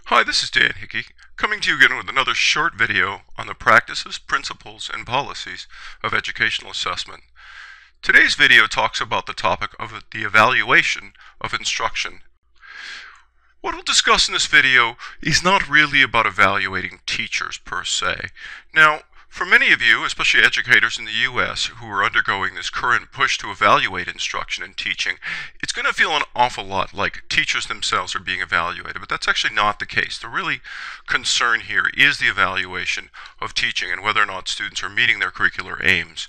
Hi, this is Dan Hickey, coming to you again with another short video on the practices, principles, and policies of educational assessment. Today's video talks about the topic of the evaluation of instruction. What we'll discuss in this video is not really about evaluating teachers per se. Now, for many of you, especially educators in the U.S. who are undergoing this current push to evaluate instruction and teaching, it's going to feel an awful lot like teachers themselves are being evaluated, but that's actually not the case. The really concern here is the evaluation of teaching and whether or not students are meeting their curricular aims.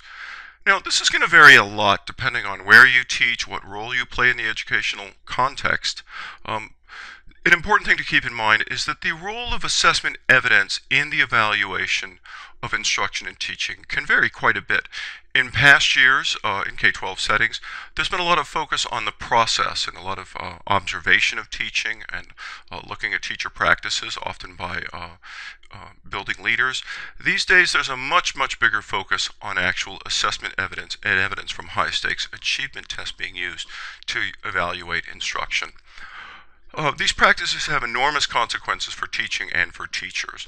Now, this is going to vary a lot depending on where you teach, what role you play in the educational context. An important thing to keep in mind is that the role of assessment evidence in the evaluation of instruction and teaching can vary quite a bit. In past years, in K-12 settings, there's been a lot of focus on the process and a lot of observation of teaching and looking at teacher practices, often by building leaders. These days, there's a much bigger focus on actual assessment evidence and evidence from high-stakes achievement tests being used to evaluate instruction. These practices have enormous consequences for teaching and for teachers.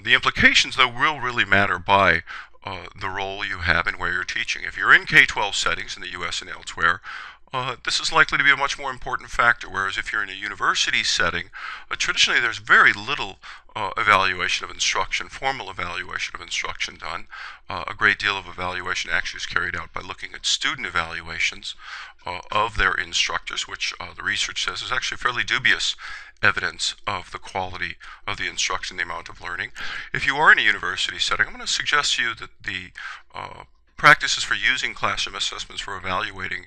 The implications, though, will really matter by the role you have and where you're teaching. If you're in K-12 settings in the U.S. and elsewhere, this is likely to be a much more important factor, whereas if you're in a university setting, traditionally there's very little evaluation of instruction, formal evaluation of instruction done. A great deal of evaluation actually is carried out by looking at student evaluations of their instructors, which the research says is actually fairly dubious evidence of the quality of the instruction, the amount of learning. If you are in a university setting, I'm going to suggest to you that the practices for using classroom assessments for evaluating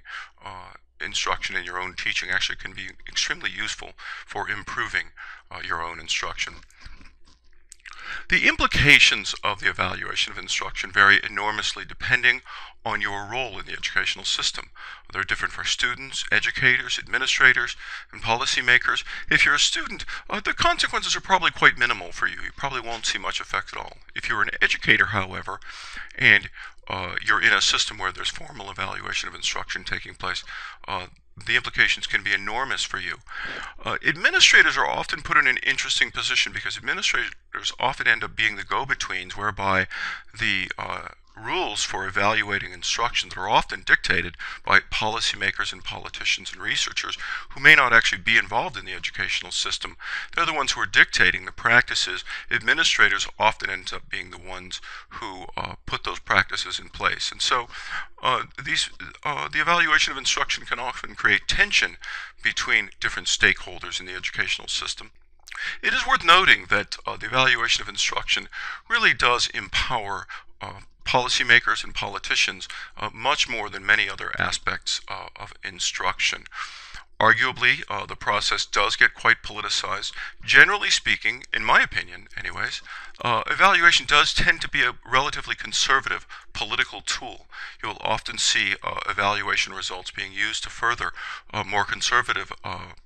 instruction in your own teaching actually can be extremely useful for improving your own instruction. The implications of the evaluation of instruction vary enormously depending on your role in the educational system. They're different for students, educators, administrators, and policymakers. If you're a student, the consequences are probably quite minimal for you. You probably won't see much effect at all. If you're an educator, however, and you're in a system where there's formal evaluation of instruction taking place, the implications can be enormous for you. Administrators are often put in an interesting position because administrators often end up being the go-betweens whereby the rules for evaluating instructions are often dictated by policymakers and politicians and researchers who may not actually be involved in the educational system. They're the ones who are dictating the practices. Administrators often end up being the ones who put those practices in place. And so the evaluation of instruction can often create tension between different stakeholders in the educational system. It is worth noting that the evaluation of instruction really does empower policymakers and politicians much more than many other aspects of instruction. Arguably, the process does get quite politicized. Generally speaking, in my opinion anyways, evaluation does tend to be a relatively conservative political tool. You will often see evaluation results being used to further more conservative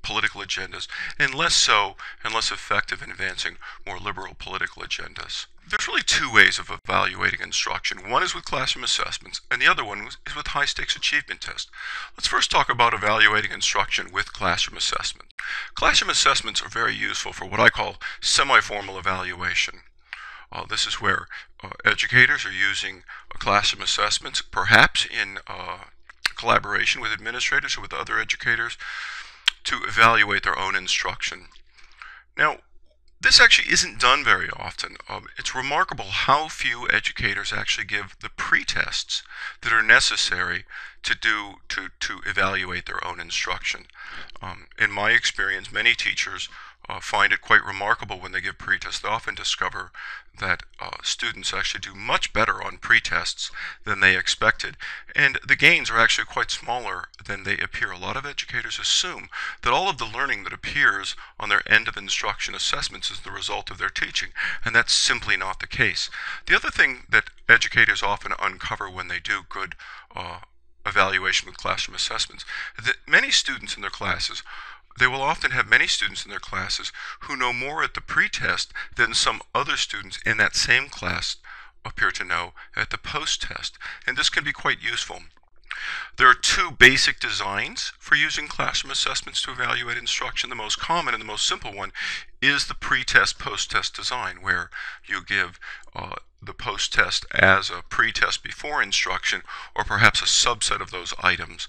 political agendas, and less so and less effective in advancing more liberal political agendas. There's really two ways of evaluating instruction. One is with classroom assessments, and the other one is with high-stakes achievement tests. Let's first talk about evaluating instruction with classroom assessment. Classroom assessments are very useful for what I call semi-formal evaluation. This is where educators are using classroom assessments, perhaps in collaboration with administrators or with other educators, to evaluate their own instruction. Now, this actually isn't done very often. It's remarkable how few educators actually give the pretests that are necessary to evaluate their own instruction. In my experience, many teachers find it quite remarkable when they give pretests. They often discover that students actually do much better on pretests than they expected, and the gains are actually quite smaller than they appear. A lot of educators assume that all of the learning that appears on their end of instruction assessments is the result of their teaching, and that's simply not the case. The other thing that educators often uncover when they do good evaluation with classroom assessments is that many students in their classes, they will often have many students in their classes who know more at the pretest than some other students in that same class appear to know at the post-test, and this can be quite useful. There are two basic designs for using classroom assessments to evaluate instruction. The most common and the most simple one is the pre-test, post-test design, where you give the post-test as a pre-test before instruction, or perhaps a subset of those items.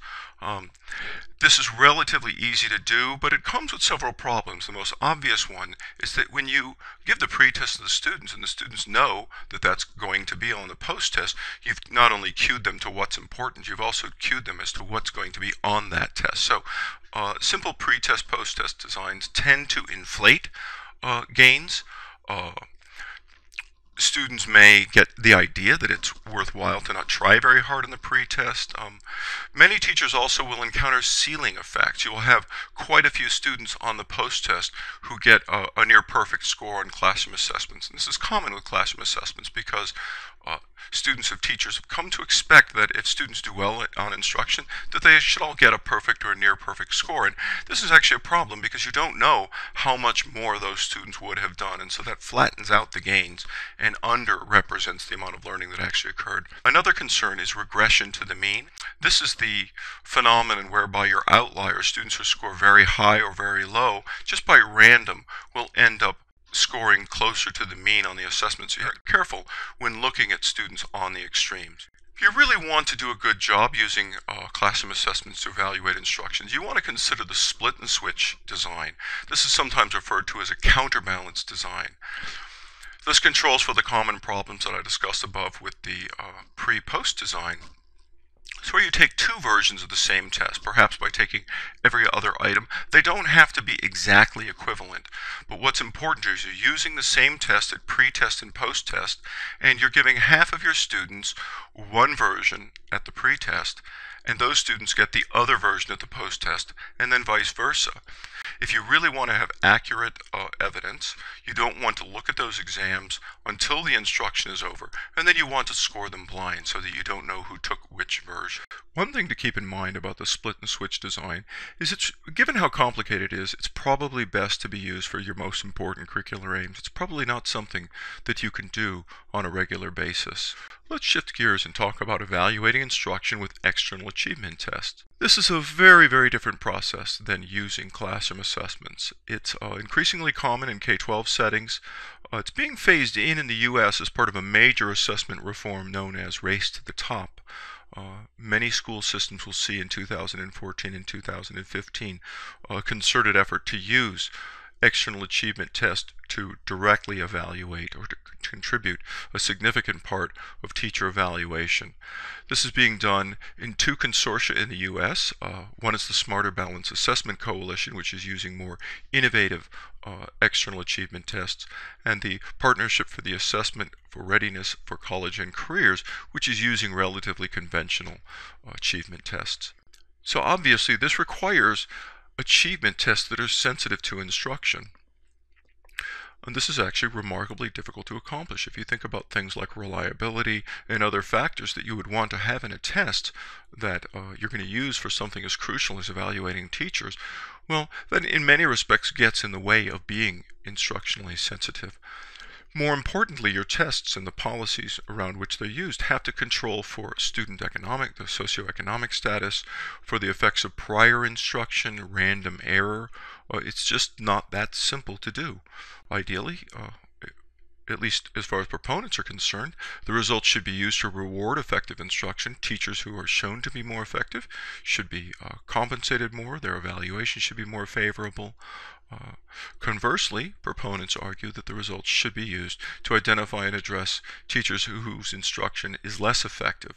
This is relatively easy to do, but it comes with several problems. The most obvious one is that when you give the pre-test to the students, and the students know that that's going to be on the post-test, you've not only cued them to what's important, you've also cued them as to what's going to be on that test. So simple pre-test, post-test designs tend to inflate gains. Students may get the idea that it's worthwhile to not try very hard in the pre-test. Many teachers also will encounter ceiling effects. You will have quite a few students on the post-test who get a near perfect score on classroom assessments. And this is common with classroom assessments because students of teachers have come to expect that if students do well on instruction, that they should all get a perfect or a near perfect score. And this is actually a problem because you don't know how much more those students would have done, and so that flattens out the gains and underrepresents the amount of learning that actually occurred. Another concern is regression to the mean. This is the phenomenon whereby your outlier, students who score very high or very low, just by random will end up scoring closer to the mean on the assessment, so you have to be careful when looking at students on the extremes. If you really want to do a good job using classroom assessments to evaluate instructions, you want to consider the split and switch design. This is sometimes referred to as a counterbalance design. This controls for the common problems that I discussed above with the pre-post design. So where you take two versions of the same test, perhaps by taking every other item. They don't have to be exactly equivalent, but what's important is you're using the same test at pre-test and post-test, and you're giving half of your students one version at the pre-test, and those students get the other version at the post-test, and then vice versa. If you really want to have accurate evidence, you don't want to look at those exams until the instruction is over, and then you want to score them blind so that you don't know who took which version. One thing to keep in mind about the split and switch design is given how complicated it is, it's probably best to be used for your most important curricular aims. It's probably not something that you can do on a regular basis. Let's shift gears and talk about evaluating instruction with external achievement tests. This is a very, very different process than using classroom assessments. It's increasingly common in K-12 settings. It's being phased in the U.S. as part of a major assessment reform known as Race to the Top. Many school systems will see in 2014 and 2015 a concerted effort to use external achievement tests to directly evaluate or to contribute a significant part of teacher evaluation. This is being done in two consortia in the U.S. One is the Smarter Balance Assessment Coalition, which is using more innovative external achievement tests, and the Partnership for the Assessment for Readiness for College and Careers, which is using relatively conventional achievement tests. So obviously this requires achievement tests that are sensitive to instruction. And this is actually remarkably difficult to accomplish. If you think about things like reliability and other factors that you would want to have in a test that you're going to use for something as crucial as evaluating teachers, well, that in many respects gets in the way of being instructionally sensitive. More importantly, your tests and the policies around which they're used have to control for student economic, the socioeconomic status, for the effects of prior instruction, random error. It's just not that simple to do. Ideally, at least as far as proponents are concerned, the results should be used to reward effective instruction. Teachers who are shown to be more effective should be compensated more. Their evaluation should be more favorable. Conversely, proponents argue that the results should be used to identify and address teachers whose instruction is less effective.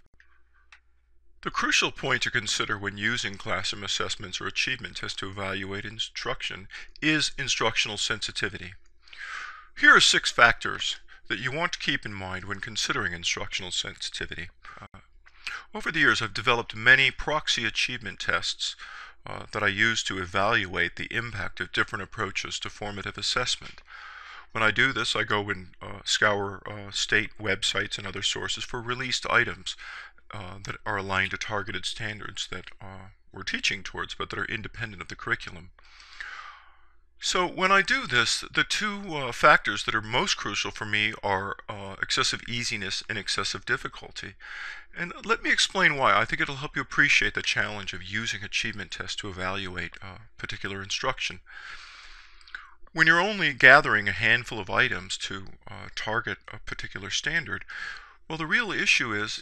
The crucial point to consider when using classroom assessments or achievement tests to evaluate instruction is instructional sensitivity. Here are 6 factors that you want to keep in mind when considering instructional sensitivity. Over the years, I've developed many proxy achievement tests that I use to evaluate the impact of different approaches to formative assessment. When I do this, I go and scour state websites and other sources for released items that are aligned to targeted standards that we're teaching towards, but that are independent of the curriculum. So when I do this, the two factors that are most crucial for me are excessive easiness and excessive difficulty. And let me explain why. I think it'll help you appreciate the challenge of using achievement tests to evaluate particular instruction. When you're only gathering a handful of items to target a particular standard, well, the real issue is,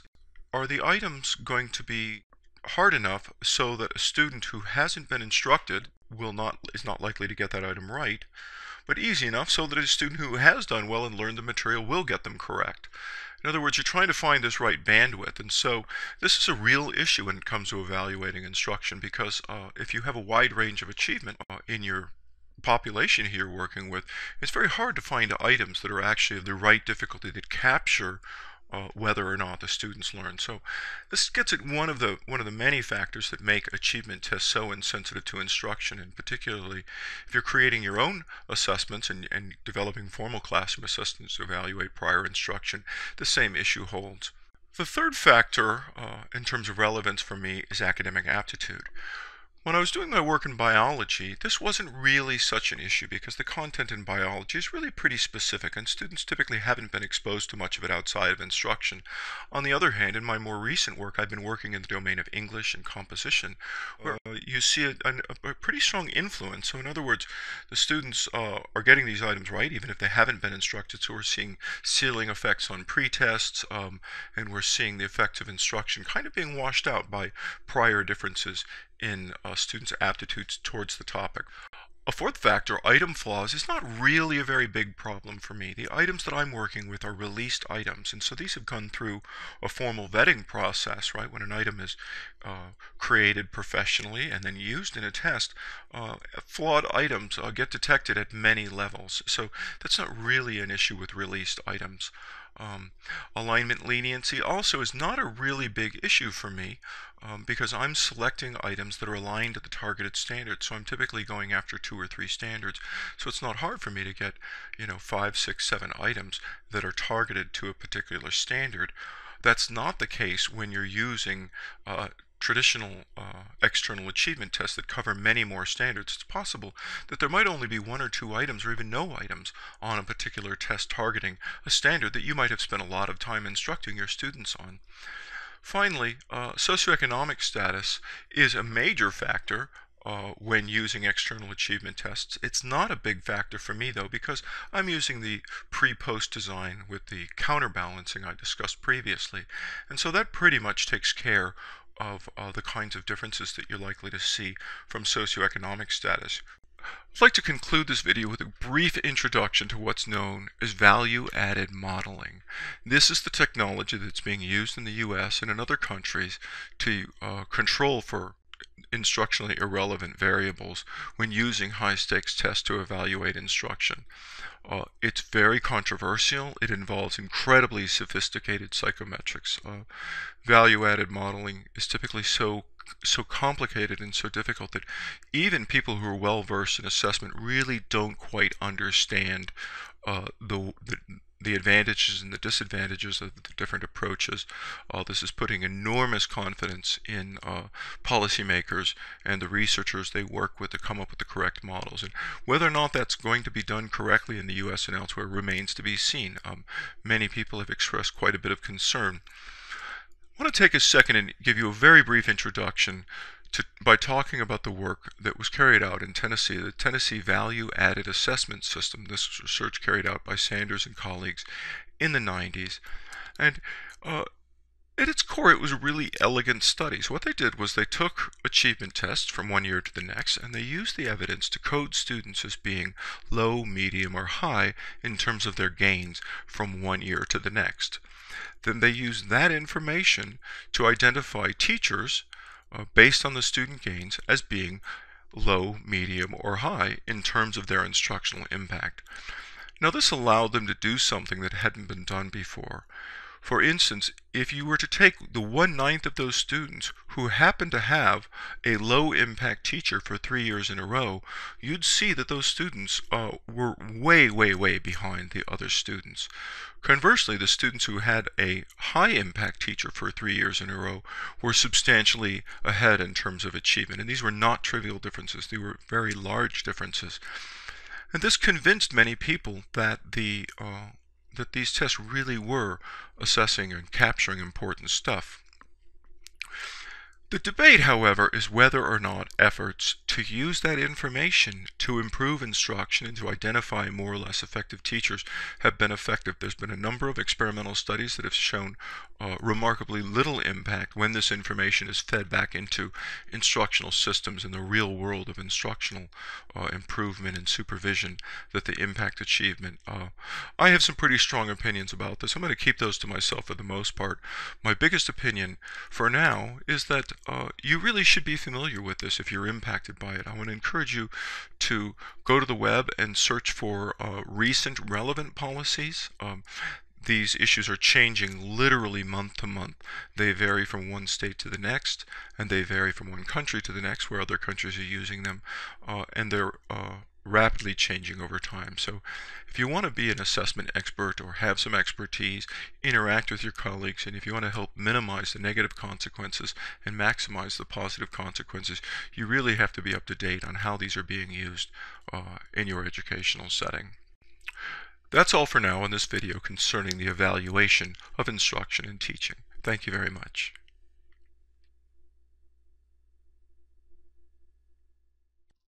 are the items going to be hard enough so that a student who hasn't been instructed is not likely to get that item right, but easy enough so that a student who has done well and learned the material will get them correct. In other words, you're trying to find this right bandwidth, and so this is a real issue when it comes to evaluating instruction, because if you have a wide range of achievement in your population here you're working with, it's very hard to find items that are actually of the right difficulty that capture whether or not the students learn. So this gets at one of the many factors that make achievement tests so insensitive to instruction, and particularly if you're creating your own assessments and developing formal classroom assessments to evaluate prior instruction, the same issue holds. The third factor in terms of relevance for me is academic aptitude. When I was doing my work in biology, this wasn't really such an issue because the content in biology is really pretty specific and students typically haven't been exposed to much of it outside of instruction. On the other hand, in my more recent work, I've been working in the domain of English and composition, where you see a pretty strong influence. So in other words, the students are getting these items right even if they haven't been instructed. So we're seeing ceiling effects on pretests, and we're seeing the effects of instruction kind of being washed out by prior differences in students' aptitudes towards the topic. A fourth factor, item flaws, is not really a very big problem for me. The items that I'm working with are released items, and so these have gone through a formal vetting process, right? When an item is created professionally and then used in a test, flawed items get detected at many levels. So that's not really an issue with released items. Alignment leniency also is not a really big issue for me because I'm selecting items that are aligned to the targeted standards. So I'm typically going after 2 or 3 standards. So it's not hard for me to get, 5, 6, 7 items that are targeted to a particular standard. That's not the case when you're using traditional external achievement tests that cover many more standards. It's possible that there might only be 1 or 2 items or even no items on a particular test targeting a standard that you might have spent a lot of time instructing your students on. Finally, socioeconomic status is a major factor when using external achievement tests. It's not a big factor for me though, because I'm using the pre-post design with the counterbalancing I discussed previously, and so that pretty much takes care of the kinds of differences that you're likely to see from socioeconomic status. I'd like to conclude this video with a brief introduction to what's known as value-added modeling. This is the technology that's being used in the US and in other countries to control for instructionally irrelevant variables when using high-stakes tests to evaluate instruction. It's very controversial. It involves incredibly sophisticated psychometrics. Value-added modeling is typically so complicated and so difficult that even people who are well versed in assessment really don't quite understand the advantages and the disadvantages of the different approaches. This is putting enormous confidence in policymakers and the researchers they work with to come up with the correct models. And whether or not that's going to be done correctly in the US and elsewhere remains to be seen. Many people have expressed quite a bit of concern. I want to take a second and give you a very brief introduction by talking about the work that was carried out in Tennessee, the Tennessee Value Added Assessment System. This was research carried out by Sanders and colleagues in the 90s. And at its core, it was a really elegant study. So what they did was they took achievement tests from one year to the next, and they used the evidence to code students as being low, medium, or high in terms of their gains from one year to the next. Then they used that information to identify teachers based on the student gains as being low, medium, or high in terms of their instructional impact. Now this allowed them to do something that hadn't been done before. For instance, if you were to take the 1/9 of those students who happened to have a low impact teacher for 3 years in a row, you'd see that those students were way behind the other students. Conversely, the students who had a high impact teacher for 3 years in a row were substantially ahead in terms of achievement. And these were not trivial differences, they were very large differences. And this convinced many people that that these tests really were assessing and capturing important stuff. The debate, however, is whether or not efforts to use that information to improve instruction and to identify more or less effective teachers have been effective. There's been a number of experimental studies that have shown remarkably little impact when this information is fed back into instructional systems in the real world of instructional improvement and supervision, that the impact achievement. I have some pretty strong opinions about this. I'm going to keep those to myself for the most part. My biggest opinion for now is that you really should be familiar with this if you're impacted by it. I want to encourage you to go to the web and search for recent relevant policies. These issues are changing literally month to month. They vary from one state to the next, and they vary from one country to the next where other countries are using them, and they're rapidly changing over time. So if you want to be an assessment expert or have some expertise, interact with your colleagues, and if you want to help minimize the negative consequences and maximize the positive consequences, you really have to be up to date on how these are being used in your educational setting. That's all for now in this video concerning the evaluation of instruction and teaching. Thank you very much.